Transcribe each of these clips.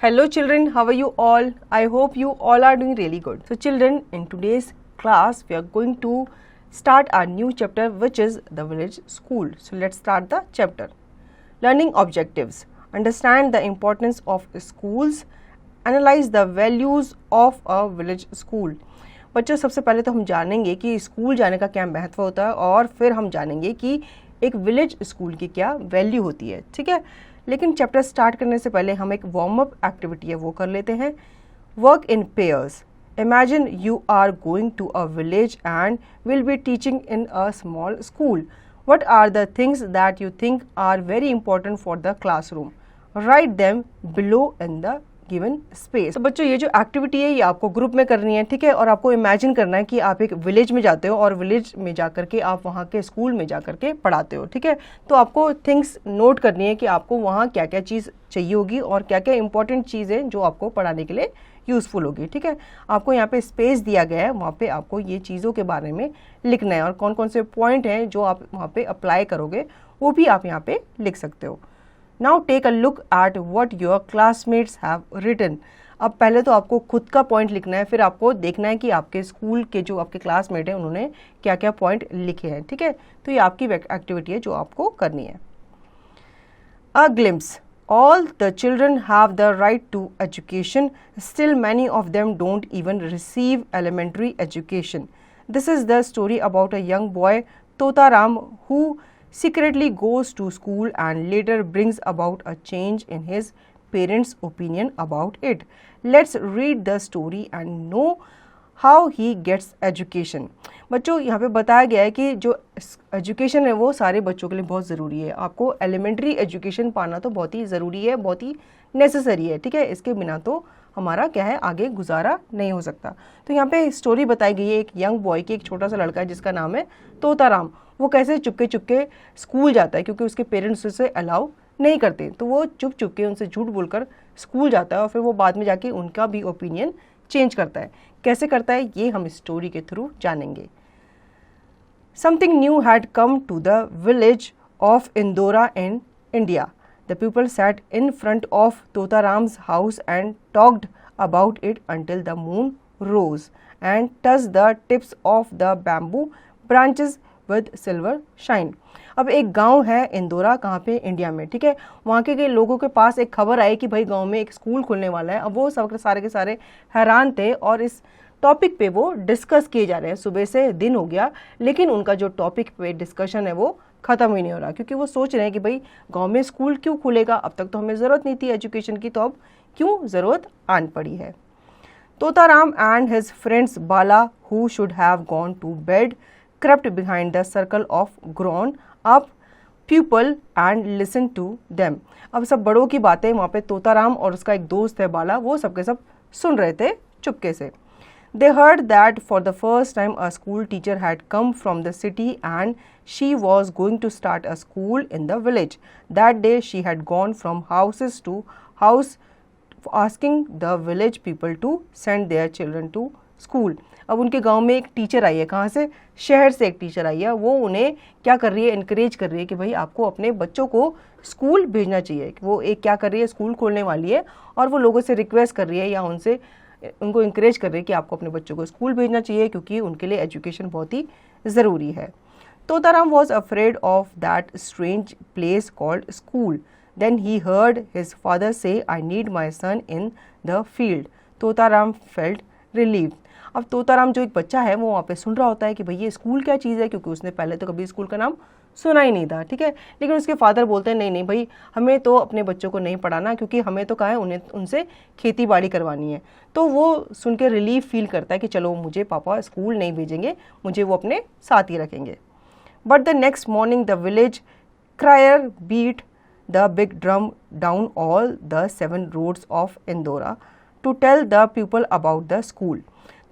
Hello children, how are you all? I hope you all are doing really good. So children, in today's class we are going to start our new chapter which is the village school. So let's start the chapter. Learning objectives. Understand the importance of schools. Analyze the values of a village school. बच्चों सबसे पहले तो हम जानेंगे कि school जाने का क्या महत्व होता है और फिर हम जानेंगे कि एक विलेज स्कूल की क्या वैल्यू होती है, ठीक है। लेकिन चैप्टर स्टार्ट करने से पहले हम एक वार्म अप एक्टिविटी है वो कर लेते हैं। Work in pairs. Imagine you are going to a village and will be teaching in a small school. What are the things that you think are very important for the classroom? Write them below in the given space. तो बच्चों ये जो activity है ये आपको group में करनी है, ठीक है। और आपको इमेजिन करना है कि आप एक विलेज में जाते हो और विलेज में जाकर के आप वहाँ के स्कूल में जाकर के पढ़ाते हो, ठीक है। तो आपको थिंग्स नोट करनी है कि आपको वहाँ क्या क्या चीज़ चाहिए होगी और क्या क्या इंपॉर्टेंट चीज़ें जो आपको पढ़ाने के लिए यूज़फुल होगी, ठीक है। आपको यहाँ पे स्पेस दिया गया है, वहाँ पे आपको ये चीज़ों के बारे में लिखना है और कौन कौन से पॉइंट हैं जो आप वहाँ पे अप्लाई करोगे वो भी आप यहाँ पे लिख सकते हो। Now take a look at what your classmates have written. अब पहले तो आपको खुद का पॉइंट लिखना है, फिर आपको देखना है कि आपके स्कूल के जो आपके क्लासमेट हैं उन्होंने क्या क्या पॉइंट लिखे हैं, ठीक है। तो ये आपकी एक्टिविटी है जो आपको करनी है। A glimpse. All the children have the right to education. Still many of them don't even receive elementary education. This is the story about a young boy, Totaram, who secretly goes to school and later brings about a change in his parents' opinion about it. Let's read the story and know how he gets education. बच्चों यहाँ पे बताया गया है कि जो education है वो सारे बच्चों के लिए बहुत ज़रूरी है। आपको एलिमेंट्री एजुकेशन पाना तो बहुत ही ज़रूरी है, बहुत ही नेसेसरी है, ठीक है। इसके बिना तो हमारा क्या है आगे गुजारा नहीं हो सकता। तो यहाँ पे स्टोरी बताई गई है एक यंग बॉय की, एक छोटा सा लड़का है जिसका नाम है तोताराम। वो कैसे चुपके चुपके स्कूल जाता है क्योंकि उसके पेरेंट्स उसे अलाउ नहीं करते, तो वो चुप चुप के उनसे झूठ बोलकर स्कूल जाता है और फिर वो बाद में जाके उनका भी ओपिनियन चेंज करता है। कैसे करता है ये हम स्टोरी के थ्रू जानेंगे। Something new had come to the village of Indora in India. The people sat in front of Totaram's house and talked about it until the moon rose and touched the tips of the bamboo branches with silver shine. अब एक गांव है इंदौरा, कहाँ पे, India में, ठीक है। वहाँ के लोगों के पास एक खबर आई कि भाई गांव में एक स्कूल खुलने वाला है। अब वो सब सारे के सारे हैरान थे और इस टॉपिक पे वो डिस्कस किए जा रहे हैं। सुबह से दिन हो गया लेकिन उनका जो टॉपिक पे डिस्कशन है वो ख़त्म ही नहीं हो रहा, क्योंकि वो सोच रहे हैं कि भाई गांव में स्कूल क्यों खुलेगा, अब तक तो हमें ज़रूरत नहीं थी एजुकेशन की, तो अब क्यों ज़रूरत आन पड़ी है। Totaram and his friends Bala, who should have gone to bed, crept behind the circle of grown-up people and listened to them. अब सब बड़ों की बातें वहाँ पे तोताराम और उसका एक दोस्त है बाला, वो सबके सब सुन रहे थे चुपके से। They heard that for the first time a school teacher had come from the city and she was going to start a school in the village. That day she had gone from houses to house asking the village people to send their children to school. अब उनके गांव में एक teacher आई है, कहाँ से, शहर से एक टीचर आई है। वो उन्हें क्या कर रही है, इनकरेज कर रही है कि भाई आपको अपने बच्चों को स्कूल भेजना चाहिए। वो एक क्या कर रही है, स्कूल खोलने वाली है और वो लोगों से रिक्वेस्ट कर रही है या उनसे उनको इंकरेज कर रही है कि आपको अपने बच्चों को स्कूल भेजना चाहिए क्योंकि उनके लिए एजुकेशन बहुत ही ज़रूरी है। Totaram was afraid of that strange place called school. Then he heard his father say I need my son in the field. Totaram felt relieved. अब तोताराम जो एक बच्चा है वो वहाँ पे सुन रहा होता है कि भाई ये स्कूल क्या चीज़ है, क्योंकि उसने पहले तो कभी स्कूल का नाम सुना ही नहीं था, ठीक है। लेकिन उसके फादर बोलते हैं नहीं नहीं भाई हमें तो अपने बच्चों को नहीं पढ़ाना, क्योंकि हमें तो कहा है उन्हें उनसे खेती बाड़ी करवानी है। तो वो सुन के रिलीफ फील करता है कि चलो मुझे पापा स्कूल नहीं भेजेंगे, मुझे वो अपने साथ ही रखेंगे। But the next morning the village crier beat the big drum down all the 7 roads of Indora to tell the people about the school.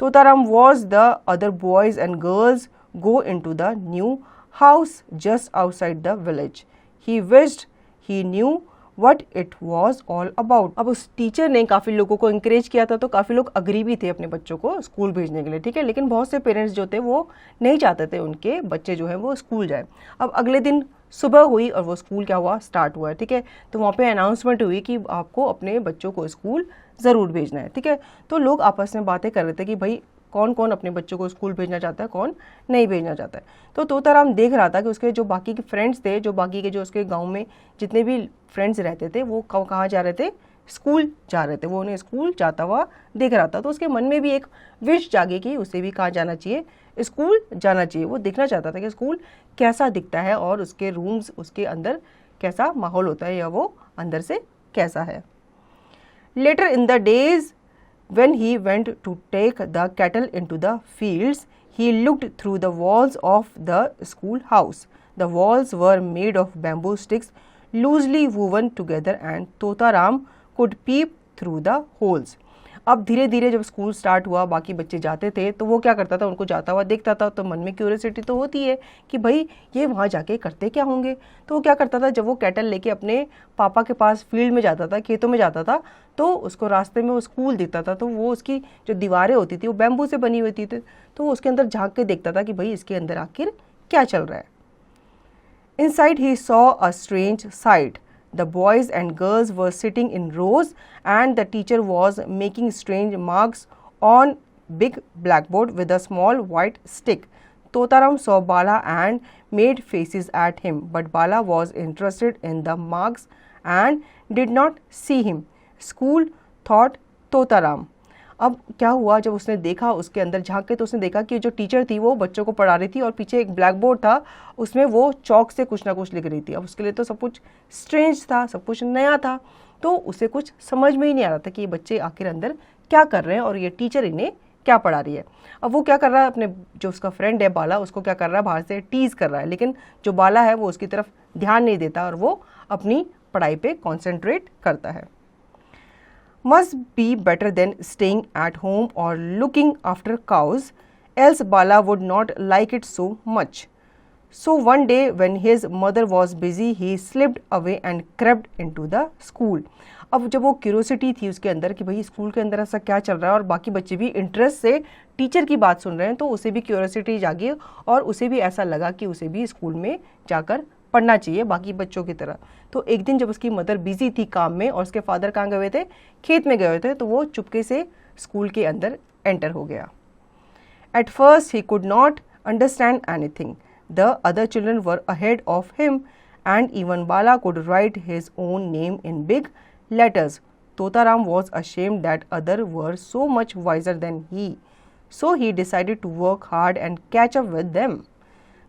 Totaram watched the other boys and girls go into the new house just outside the village. He wished he knew what it was all about। अब उस teacher ने काफ़ी लोगों को encourage किया था, तो काफ़ी लोग अग्री भी थे अपने बच्चों को स्कूल भेजने के लिए, ठीक है। लेकिन बहुत से पेरेंट्स जो थे वो नहीं चाहते थे उनके बच्चे जो है वो स्कूल जाए। अब अगले दिन सुबह हुई और वो स्कूल क्या हुआ, स्टार्ट हुआ है, ठीक है। तो वहाँ पे अनाउंसमेंट हुई कि आपको अपने बच्चों को स्कूल ज़रूर भेजना है, ठीक है। तो लोग आपस में बातें कर रहे थे कि भाई कौन कौन अपने बच्चों को स्कूल भेजना चाहता है, कौन नहीं भेजना चाहता है। तो तोताराम देख रहा था कि उसके जो बाकी के फ्रेंड्स थे, जो बाकी के जो उसके गांव में जितने भी फ्रेंड्स रहते थे, वो कहाँ जा रहे थे, स्कूल जा रहे थे। वो उन्हें स्कूल जाता हुआ देख रहा था। तो उसके मन में भी एक विश जागी कि उसे भी कहाँ जाना चाहिए, स्कूल जाना चाहिए। वो देखना चाहता था कि स्कूल कैसा दिखता है और उसके रूम्स, उसके अंदर कैसा माहौल होता है, या वो अंदर से कैसा है। Later in the days when he went to take the cattle into the fields, he looked through the walls of the school house. The walls were made of bamboo sticks loosely woven together, and Totaram could peep through the holes. अब धीरे धीरे जब school start हुआ, बाकी बच्चे जाते थे, तो वो क्या करता था, उनको जाता हुआ देखता था, तो मन में क्यूरियोसिटी तो होती है कि भाई ये वहाँ जाके करते क्या होंगे। तो वो क्या करता था, जब वो कैटल लेके अपने पापा के पास फील्ड में जाता था, खेतों में जाता था, तो उसको रास्ते में वो स्कूल दिखता था। तो वो उसकी जो दीवारें होती थी वो बैम्बू से बनी हुई थी, तो वो उसके अंदर झाँक के देखता था कि भाई इसके अंदर आखिर क्या चल रहा है। Inside he saw a strange sight. The boys and girls were sitting in rows, and the teacher was making strange marks on big blackboard with a small white stick. Totaram saw Bala and made faces at him, but Bala was interested in the marks and did not see him. School thought Totaram. अब क्या हुआ, जब उसने देखा उसके अंदर झांक के, तो उसने देखा कि जो टीचर थी वो बच्चों को पढ़ा रही थी और पीछे एक ब्लैक बोर्ड था, उसमें वो चौक से कुछ ना कुछ लिख रही थी। अब उसके लिए तो सब कुछ स्ट्रेंज था, सब कुछ नया था, तो उसे कुछ समझ में ही नहीं आ रहा था कि ये बच्चे आखिर अंदर क्या कर रहे हैं और ये टीचर इन्हें क्या पढ़ा रही है। अब वो क्या कर रहा है, अपने जो उसका फ्रेंड है बाला, उसको क्या कर रहा है, बाहर से टीज कर रहा है, लेकिन जो बाला है वो उसकी तरफ ध्यान नहीं देता और वो अपनी पढ़ाई पे कॉन्सेंट्रेट करता है। Must be better than staying at home or looking after cows, else Bala would not like it so much. So one day when his mother was busy, he slipped away and crept into the school. अब जब वो curiosity थी उसके अंदर कि भाई school के अंदर ऐसा क्या चल रहा है और बाकी बच्चे भी इंटरेस्ट से टीचर की बात सुन रहे हैं, तो उसे भी क्यूरोसिटी जागी और उसे भी ऐसा लगा कि उसे भी स्कूल में जाकर पढ़ना चाहिए बाकी बच्चों की तरह। तो एक दिन जब उसकी मदर बिजी थी काम में और उसके फादर कहाँ गए हुए थे, खेत में गए हुए थे, तो वो चुपके से स्कूल के अंदर एंटर हो गया। At first he could not understand anything. The other children were ahead of him and even Bala could write his own name in big letters. Totaram was ashamed that others were so much wiser than he, so he decided to work hard and catch up with them.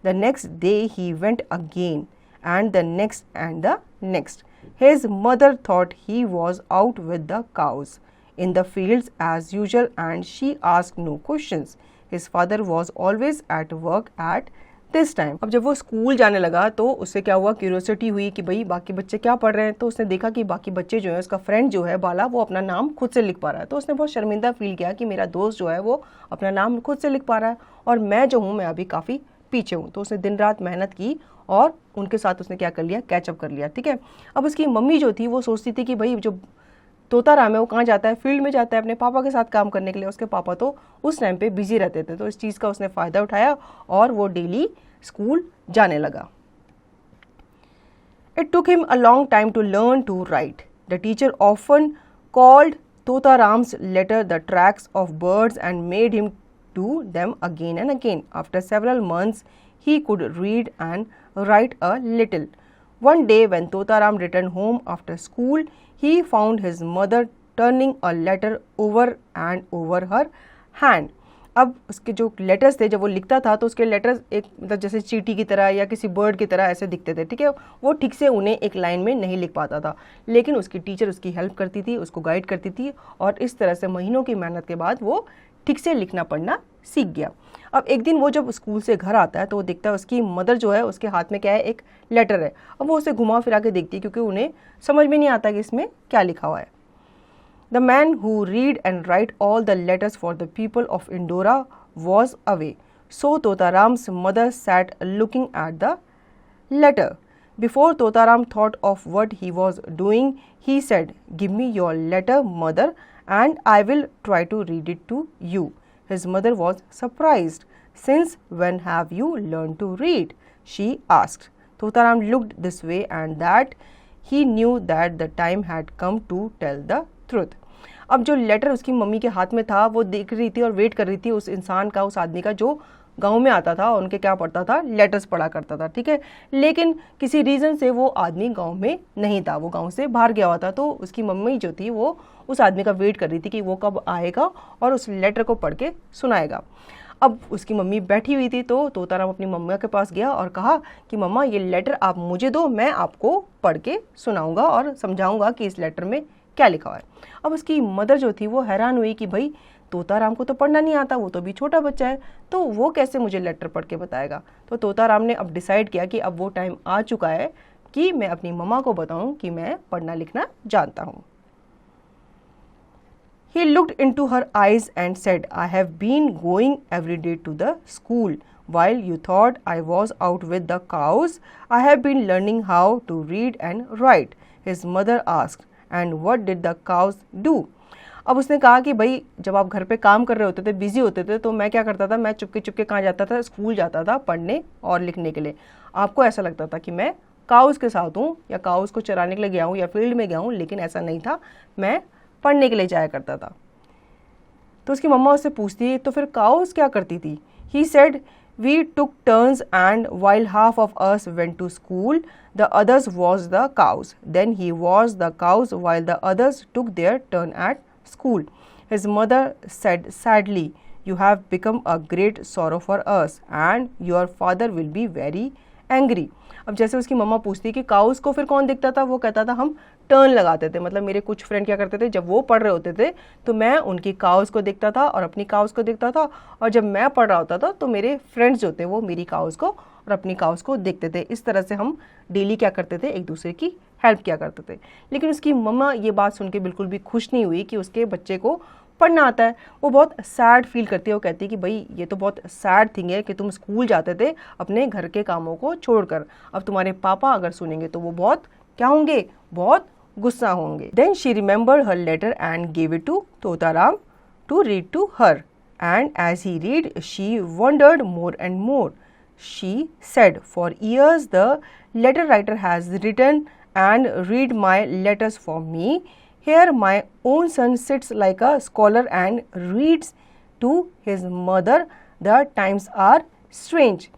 The next day he went again, and the next and the next. His mother thought he was out with the cows in the fields as usual, and she asked no questions. His father was always at work at this time. अब जब वो school जाने लगा तो उससे क्या हुआ, curiosity हुई कि भाई बाकी बच्चे क्या पढ़ रहे हैं। तो उसने देखा कि बाकी बच्चे जो है, उसका फ्रेंड जो है बाला, वो अपना नाम खुद से लिख पा रहा है। तो उसने बहुत शर्मिंदा फील किया कि मेरा दोस्त जो है वो अपना नाम खुद से लिख पा रहा है और मैं जो हूँ मैं अभी काफ़ी पीछे हूँ। तो उसने दिन रात मेहनत की और उनके साथ उसने क्या कर लिया, कैचअप कर लिया, ठीक है। अब उसकी मम्मी जो थी वो सोचती थी कि भाई जो तोताराम है वो कहाँ जाता है, फील्ड में जाता है अपने पापा के साथ काम करने के लिए। उसके पापा तो उस टाइम पे बिजी रहते थे, तो इस चीज़ का उसने फ़ायदा उठाया और वो डेली स्कूल जाने लगा। It took him a long time to learn to write. The teacher often called Totaram's letter the tracks of birds and made him do them again and again. After several months, he could read and write a little. One day when Totaram returned home after school, he found his mother turning a letter over and over her hand. अब उसके जो letters थे, जब वो लिखता था तो उसके लेटर्स एक मतलब जैसे चींटी की तरह या किसी बर्ड की तरह ऐसे दिखते थे, ठीक है। वो ठीक से उन्हें एक लाइन में नहीं लिख पाता था, लेकिन उसकी टीचर उसकी हेल्प करती थी, उसको गाइड करती थी और इस तरह से महीनों की मेहनत के बाद वो ठीक से लिखना पढ़ना सीख गया। अब एक दिन वो जब स्कूल से घर आता है तो वो देखता है उसकी मदर जो है उसके हाथ में क्या है, एक लेटर है। अब वो उसे घुमा फिरा के देखती है क्योंकि उन्हें समझ में नहीं आता कि इसमें क्या लिखा हुआ है। The man who read and write all the letters for the people of Indora was away. So Totaram's mother sat looking at the letter. Before Totaram thought of what he was doing, he said, "Give me your letter, mother, and I will try to read it to you." His mother was surprised. "Since when have you learned to read?" she asked. Totaram looked this way and that. He knew that the time had come to tell the truth. अब जो letter उसकी mummy के हाथ में था वो देख रही थी और वेट कर रही थी उस इंसान का, उस आदमी का जो गांव में आता था और उनके क्या पढ़ता था, लेटर्स पढ़ा करता था, ठीक है। लेकिन किसी रीज़न से वो आदमी गांव में नहीं था, वो गांव से बाहर गया हुआ था। तो उसकी मम्मी जो थी वो उस आदमी का वेट कर रही थी कि वो कब आएगा और उस लेटर को पढ़ के सुनाएगा। अब उसकी मम्मी बैठी हुई थी तो तोताराम अपनी मम्मा के पास गया और कहा कि मम्मा ये लेटर आप मुझे दो, मैं आपको पढ़ के सुनाऊंगा और समझाऊंगा कि इस लेटर में क्या लिखा हुआ है। अब उसकी मदर जो थी वो हैरान हुई कि भाई तोताराम को तो पढ़ना नहीं आता, वो तो अभी छोटा बच्चा है, तो वो कैसे मुझे लेटर पढ़ के बताएगा। तो तोताराम ने अब डिसाइड किया कि अब वो टाइम आ चुका है कि मैं अपनी मम्मा को बताऊं कि मैं पढ़ना लिखना जानता हूं। He looked into her eyes and said, "I have been going every day to the school. While you thought I was out with the cows, I have been learning how to read and write." His mother asked, "And what did the cows do?" अब उसने कहा कि भाई जब आप घर पे काम कर रहे होते थे, बिजी होते थे, तो मैं क्या करता था, मैं चुपके चुपके कहाँ जाता था, स्कूल जाता था पढ़ने और लिखने के लिए। आपको ऐसा लगता था कि मैं काउस के साथ हूँ या काउस को चराने के लिए गया हूँ या फील्ड में गया हूँ, लेकिन ऐसा नहीं था, मैं पढ़ने के लिए जाया करता था। तो उसकी मम्मा उससे पूछती है तो फिर काउस क्या करती थी। He said, "we took turns and while half of us went to school, the others was the cows. Then he was the cows while the others took their turn at school." His mother said sadly, "You have become a great sorrow for us and your father will be very angry." अब जैसे उसकी मम्मा पूछती कि cows को फिर कौन देखता था, वो कहता था हम टर्न लगाते थे। मतलब मेरे कुछ फ्रेंड क्या करते थे, जब वो पढ़ रहे होते थे तो मैं उनकी काउस को देखता था और अपनी काउस को देखता था, और जब मैं पढ़ रहा होता था तो मेरे फ्रेंड्स जो थे वो मेरी काउस को और अपनी काउस को देखते थे। इस तरह से हम डेली क्या करते थे, एक दूसरे की हेल्प किया करते थे। लेकिन उसकी मम्मा ये बात सुन के बिल्कुल भी खुश नहीं हुई कि उसके बच्चे को पढ़ना आता है। वो बहुत सैड फील करती है। वो कहती है कि भाई ये तो बहुत सैड थिंग है कि तुम स्कूल जाते थे अपने घर के कामों को छोड़कर, अब तुम्हारे पापा अगर सुनेंगे तो वो बहुत क्या होंगे, बहुत गुस्सा होंगे। Then she remembered her letter and give it to Totaram to read to her, and as he read she wondered more and more. She said, "For years the letter writer has written and read my letters for me. Here my own son sits like a scholar and reads to his mother. The times are strange."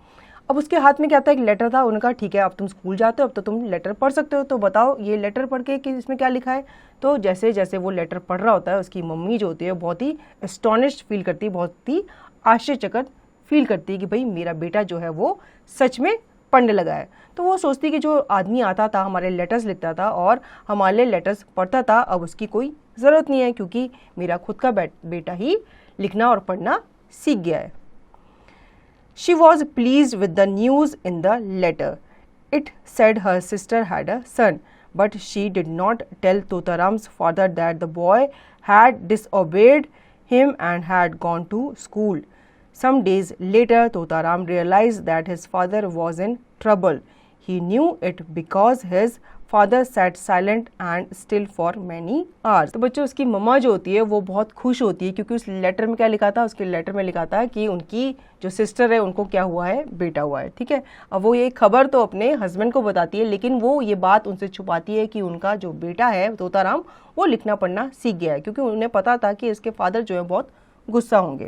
अब उसके हाथ में क्या था, एक letter था। उनका ठीक है अब तुम स्कूल जाते हो, अब तो तुम लेटर पढ़ सकते हो, तो बताओ ये लेटर पढ़ के कि इसमें क्या लिखा है। तो जैसे जैसे वो लेटर पढ़ रहा होता है उसकी मम्मी जो होती है बहुत ही एस्टॉनिश्ड फील करती है, बहुत ही आश्चर्यचकित फील करती है कि भाई मेरा बेटा जो है वो सच में पढ़ने लगा है। तो वो सोचती कि जो आदमी आता था हमारे लेटर्स लिखता था और हमारे लेटर्स पढ़ता था, अब उसकी कोई ज़रूरत नहीं है क्योंकि मेरा खुद का बेटा ही लिखना और पढ़ना सीख गया है। She was pleased with the news in the letter. It said her sister had a son, but she did not tell Totaram's father that the boy had disobeyed him and had gone to school. Some days later, Totaram realized that his father was in trouble. He knew it because his father sat silent and still for many hours. तो बच्चों उसकी मम्मा जो होती है वो बहुत खुश होती है क्योंकि उस लेटर में क्या लिखा था, उसके लेटर में लिखा था कि उनकी जो सिस्टर है उनको क्या हुआ है, बेटा हुआ है, ठीक है। अब वो ये खबर तो अपने हस्बैंड को बताती है, लेकिन वो ये बात उनसे छुपाती है कि उनका जो बेटा है तोताराम वो लिखना पढ़ना सीख गया है, क्योंकि उन्हें पता था कि इसके फादर जो है बहुत गुस्सा होंगे।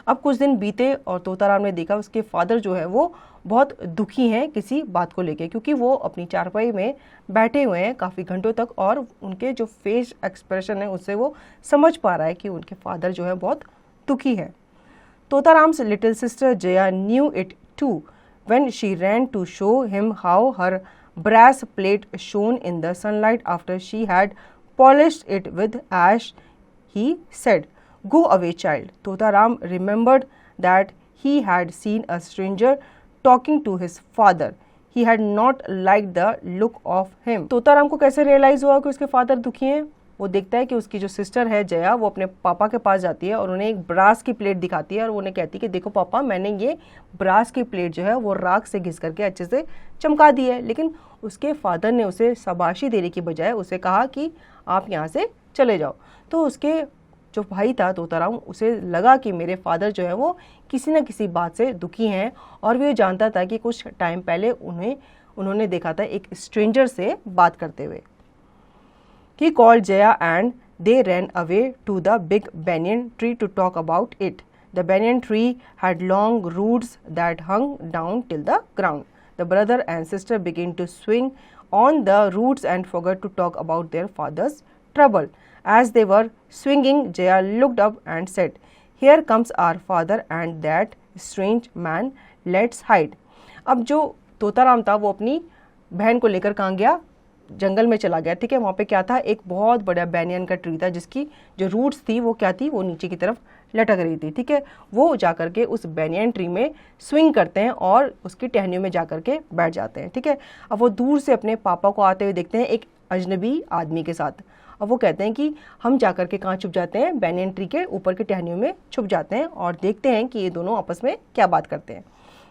अब कुछ दिन बीते और तोताराम ने देखा उसके फादर जो है वो बहुत दुखी हैं किसी बात को लेके, क्योंकि वो अपनी चारपाई में बैठे हुए हैं काफ़ी घंटों तक और उनके जो फेस एक्सप्रेशन है उससे वो समझ पा रहा है कि उनके फादर जो है बहुत दुखी है। Totaram's little sister Jaya knew it too when she ran to show him how her brass plate shone in the sunlight after she had polished it with ash. He said, "Go away, child." Totaram remembered that he had seen a stranger talking to his father. He had not liked the look of him. Totaram को कैसे realise हुआ कि उसके father दुखी हैं? वो देखता है कि उसकी जो सिस्टर है जया वो अपने पापा के पास जाती है और उन्हें एक ब्रास की प्लेट दिखाती है और वो उन्हें कहती है कि देखो पापा, मैंने ये ब्रास की प्लेट जो है वो राख से घिस करके अच्छे से चमका दी है। लेकिन उसके फादर ने उसे शाबाशी देने की बजाय उसे कहा कि आप यहाँ से चले जाओ। तो उसके जो भाई था तोताराम, उसे लगा कि मेरे फादर जो है वो किसी न किसी बात से दुखी हैं और वो जानता था कि कुछ टाइम पहले उन्होंने देखा था एक स्ट्रेंजर से बात करते हुए। He called Jaya and they ran away to the big banyan tree to talk about it. The banyan tree had long roots that hung down till the ground. The brother and sister began to swing on the roots and forgot to talk about their father's trouble. As they were swinging, Jaya looked up and said, "Here comes our father and that strange man. Let's hide." अब जो तोताराम था वो अपनी बहन को लेकर कहाँ गया? जंगल में चला गया। ठीक है, वहाँ पे क्या था, एक बहुत बड़ा बैनियन का ट्री था जिसकी जो रूट्स थी वो क्या थी, वो नीचे की तरफ लटक रही थी। ठीक है, वो जाकर के उस बैनियन ट्री में स्विंग करते हैं और उसकी टहनियों में जाकर के बैठ जाते हैं। ठीक है, अब वो दूर से अपने पापा को आते हुए देखते हैं एक अजनबी आदमी के साथ। अब वो कहते हैं कि हम जाकर के कहाँ छुप जाते हैं, बैनियन ट्री के ऊपर की टहनियों में छुप जाते हैं और देखते हैं कि ये दोनों आपस में क्या बात करते हैं।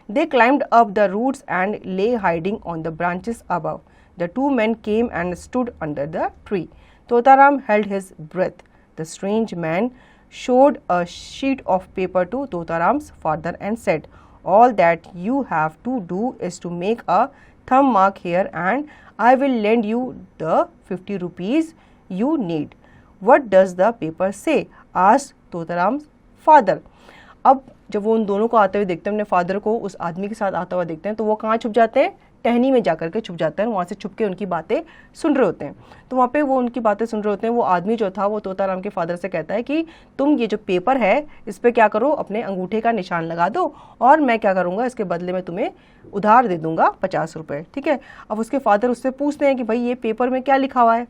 They climbed up the roots and lay hiding on the branches above. The two men came and stood under the tree. Totaram held his breath. The strange man showed a sheet of paper to Totaram's father and said, "All that you have to do is to make a thumb mark here and I will lend you the 50 rupees you need." "What does the paper say?" asked Totaram's father. अब जब वो उन दोनों को आते हुए देखते हैं, अपने फादर को उस आदमी के साथ आता हुआ देखते हैं, तो वो कहाँ छुप जाते हैं, टहनी में जाकर के छुप जाते हैं। वहाँ से छुप के उनकी बातें सुन रहे होते हैं। तो वहाँ पे वो उनकी बातें सुन रहे होते हैं। वो आदमी जो था वो तोताराम के फादर से कहता है कि तुम ये जो पेपर है इस पर क्या करो, अपने अंगूठे का निशान लगा दो और मैं क्या करूँगा, इसके बदले में तुम्हें उधार दे दूंगा 50 रुपये। ठीक है, अब उसके फादर उससे पूछते हैं कि भाई ये पेपर में क्या लिखा हुआ है।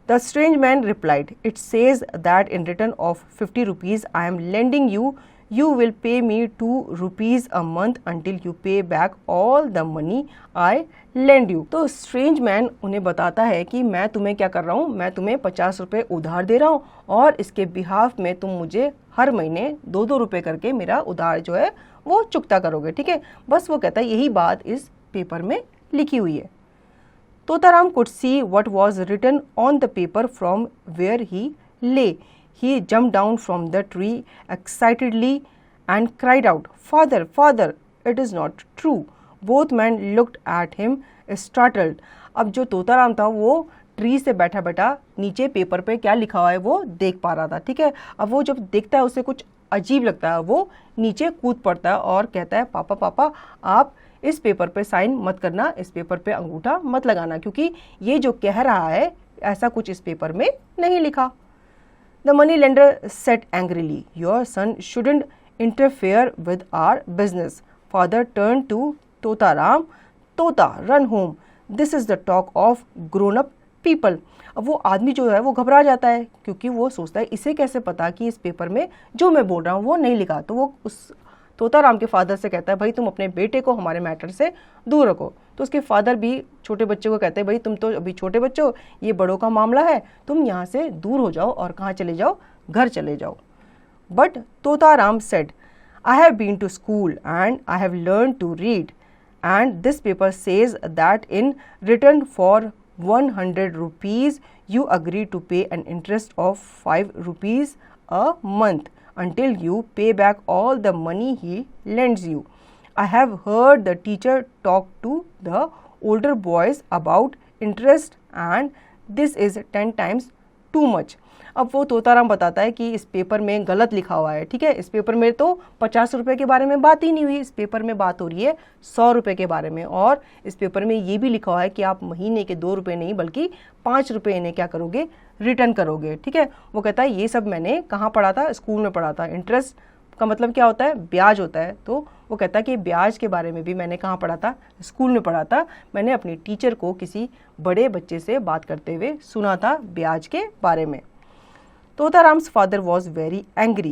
The strange man replied, "It says that in return of 50 rupees I am lending you, you will pay me 2 rupees a month until you pay back all the money I lend you." तो strange man उन्हें बताता है कि मैं तुम्हें क्या कर रहा हूँ, मैं तुम्हें 50 रुपये उधार दे रहा हूँ और इसके बिहाफ में तुम मुझे हर महीने 2-2 रुपये करके मेरा उधार जो है वो चुकता करोगे। ठीक है, बस वो कहता है यही बात इस पेपर में लिखी हुई है। Totaram could see what was written on the paper from where he lay. He jumped down from the tree excitedly and cried out, "Father, father, it is not true." Both men looked at him startled. अब जो तोताराम था वो tree से बैठा बैठा नीचे paper पे क्या लिखा हुआ है वो देख पा रहा था। ठीक है, अब वो जब देखता है उसे कुछ अजीब लगता है, वो नीचे कूद पड़ता है और कहता है, पापा पापा आप इस पेपर पे साइन मत करना, इस पेपर पे अंगूठा मत लगाना, क्योंकि ये जो कह रहा है ऐसा कुछ इस पेपर में नहीं लिखा। The money lender said angrily, "Your son shouldn't interfere with our business." Father turned to Totaram. "Tota, run home. This is the talk of grown-up people." अब वो आदमी जो है वो घबरा जाता है क्योंकि वो सोचता है इसे कैसे पता कि इस पेपर में जो मैं बोल रहा हूँ वो नहीं लिखा। तो वो उस तोताराम के फादर से कहता है, भाई तुम अपने बेटे को हमारे मैटर से दूर रखो। तो उसके फादर भी छोटे बच्चे को कहते हैं, भाई तुम तो अभी छोटे बच्चे हो, ये बड़ों का मामला है, तुम यहाँ से दूर हो जाओ और कहाँ चले जाओ, घर चले जाओ। But Totaram said, "I have been to school and I have learned to read and this paper says that in return for 100 rupees you agree to pay an interest of 5 rupees a month until you pay back all the money he lends you. I have heard the teacher talk to the older boys about interest and this is 10 times too much." अब वो तोताराम बताता है कि इस paper में गलत लिखा हुआ है। ठीक है, इस पेपर में तो 50 रुपये के बारे में बात ही नहीं हुई, इस पेपर में बात हो रही है 100 रुपये के बारे में। और इस पेपर में ये भी लिखा हुआ है कि आप महीने के 2 रुपये नहीं बल्कि 5 रुपये इन्हें क्या करोगे, रिटर्न करोगे। ठीक है, वो कहता है ये सब मैंने कहाँ पढ़ा था, स्कूल में पढ़ा था। इंटरेस्ट का मतलब क्या होता है, ब्याज होता है। तो वो कहता है कि ब्याज के बारे में भी मैंने कहाँ पढ़ा था, स्कूल में पढ़ा था। मैंने अपनी टीचर को किसी बड़े बच्चे से बात करते हुए सुना था ब्याज के बारे में। Totaram's father was very angry,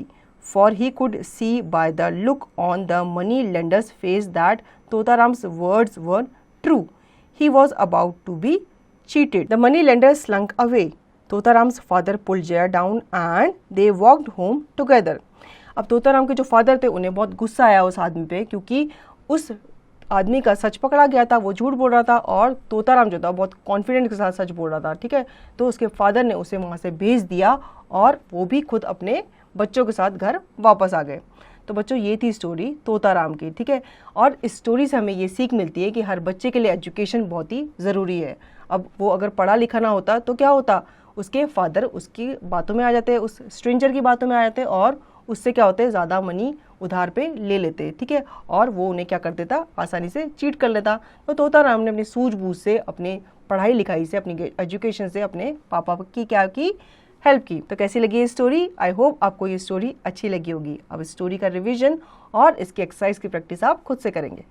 for he could see by the look on the money lender's face that Totaram's words were true. He was about to be cheated. The money lender slunk away. Totaram's father pulled Jaya down and they walked home together. अब तोताराम के जो father थे उन्हें बहुत गुस्सा आया उस आदमी पे, क्योंकि उस आदमी का सच पकड़ा गया था, वो झूठ बोल रहा था और तोताराम जो था बहुत कॉन्फिडेंट के साथ सच बोल रहा था। ठीक है, तो उसके फादर ने उसे वहाँ से भेज दिया और वो भी खुद अपने बच्चों के साथ घर वापस आ गए। तो बच्चों ये थी स्टोरी तोताराम की। ठीक है, और इस स्टोरी से हमें ये सीख मिलती है कि हर बच्चे के लिए एजुकेशन बहुत ही ज़रूरी है। अब वो अगर पढ़ा लिखा ना होता तो क्या होता, उसके फादर उसकी बातों में आ जाते, उस स्ट्रेंजर की बातों में आ जाते और उससे क्या होते, ज़्यादा मनी उधार पे ले लेते। ठीक है, और वो उन्हें क्या कर देता, आसानी से चीट कर लेता। तो तोताराम ने अपनी सूझबूझ से, अपने पढ़ाई लिखाई से, अपनी एजुकेशन से अपने पापा की क्या की, हेल्प की। तो कैसी लगी ये स्टोरी? आई होप आपको ये स्टोरी अच्छी लगी होगी। अब इस स्टोरी का रिवीजन और इसकी एक्सरसाइज की प्रैक्टिस आप खुद से करेंगे।